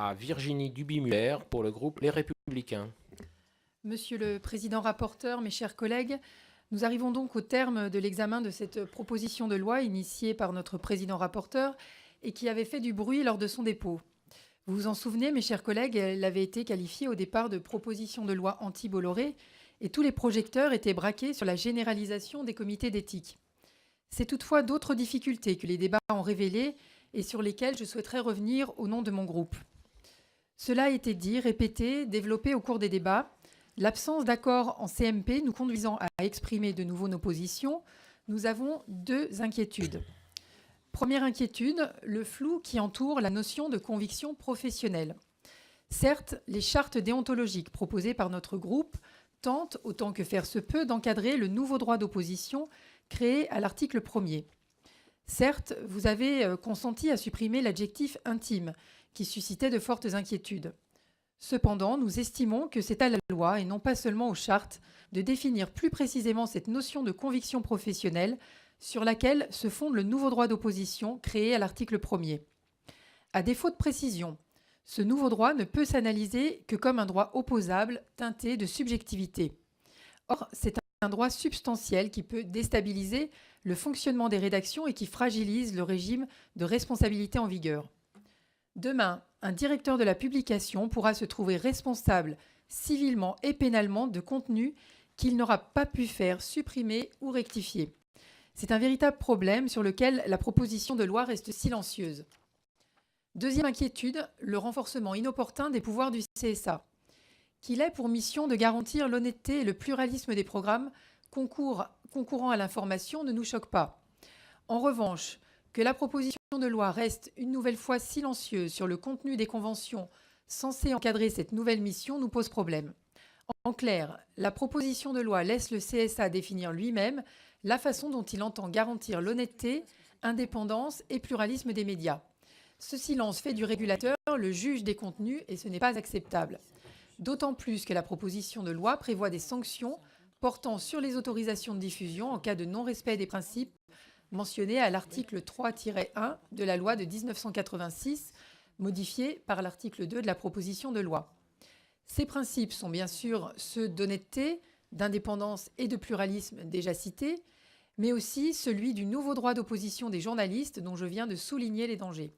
à Virginie Duby-Muller pour le groupe Les Républicains. Monsieur le Président rapporteur, mes chers collègues, nous arrivons donc au terme de l'examen de cette proposition de loi initiée par notre Président rapporteur et qui avait fait du bruit lors de son dépôt. Vous vous en souvenez, mes chers collègues, elle avait été qualifiée au départ de proposition de loi anti-Bolloré et tous les projecteurs étaient braqués sur la généralisation des comités d'éthique. C'est toutefois d'autres difficultés que les débats ont révélées et sur lesquelles je souhaiterais revenir au nom de mon groupe. Cela a été dit, répété, développé au cours des débats. L'absence d'accord en CMP nous conduisant à exprimer de nouveau nos positions, nous avons deux inquiétudes. Première inquiétude, le flou qui entoure la notion de conviction professionnelle. Certes, les chartes déontologiques proposées par notre groupe tentent, autant que faire se peut, d'encadrer le nouveau droit d'opposition créé à l'article 1er. Certes, vous avez consenti à supprimer l'adjectif intime, qui suscitait de fortes inquiétudes. Cependant, nous estimons que c'est à la loi, et non pas seulement aux chartes, de définir plus précisément cette notion de conviction professionnelle sur laquelle se fonde le nouveau droit d'opposition créé à l'article 1er. À défaut de précision, ce nouveau droit ne peut s'analyser que comme un droit opposable teinté de subjectivité. Or, c'est un droit substantiel qui peut déstabiliser le fonctionnement des rédactions et qui fragilise le régime de responsabilité en vigueur. Demain, un directeur de la publication pourra se trouver responsable civilement et pénalement de contenu qu'il n'aura pas pu faire supprimer ou rectifier. C'est un véritable problème sur lequel la proposition de loi reste silencieuse. Deuxième inquiétude, le renforcement inopportun des pouvoirs du CSA. Qu'il ait pour mission de garantir l'honnêteté et le pluralisme des programmes concourant à l'information ne nous choque pas. En revanche, que la proposition de loi reste une nouvelle fois silencieuse sur le contenu des conventions censées encadrer cette nouvelle mission nous pose problème. En clair, la proposition de loi laisse le CSA définir lui-même la façon dont il entend garantir l'honnêteté, indépendance et pluralisme des médias. Ce silence fait du régulateur le juge des contenus et ce n'est pas acceptable. D'autant plus que la proposition de loi prévoit des sanctions portant sur les autorisations de diffusion en cas de non-respect des principes mentionnés à l'article 3-1 de la loi de 1986, modifié par l'article 2 de la proposition de loi. Ces principes sont bien sûr ceux d'honnêteté, d'indépendance et de pluralisme déjà cités, mais aussi celui du nouveau droit d'opposition des journalistes dont je viens de souligner les dangers.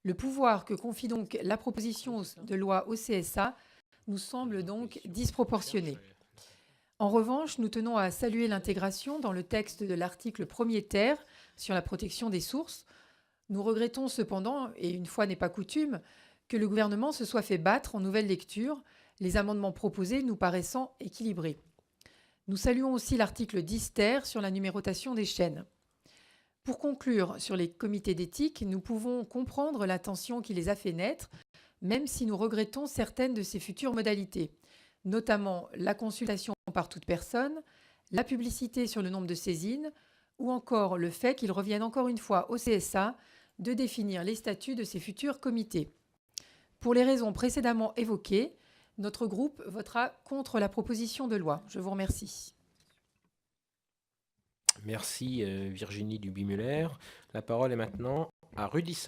Le pouvoir que confie donc la proposition de loi au CSA nous semble donc disproportionné. En revanche, nous tenons à saluer l'intégration dans le texte de l'article 1er ter sur la protection des sources. Nous regrettons cependant, et une fois n'est pas coutume, que le gouvernement se soit fait battre en nouvelle lecture, les amendements proposés nous paraissant équilibrés. Nous saluons aussi l'article 10 ter sur la numérotation des chaînes. Pour conclure sur les comités d'éthique, nous pouvons comprendre la tension qui les a fait naître, même si nous regrettons certaines de ses futures modalités, notamment la consultation par toute personne, la publicité sur le nombre de saisines, ou encore le fait qu'il revienne encore une fois au CSA de définir les statuts de ses futurs comités. Pour les raisons précédemment évoquées, notre groupe votera contre la proposition de loi. Je vous remercie. Merci Virginie Duby-Muller. La parole est maintenant à Rudy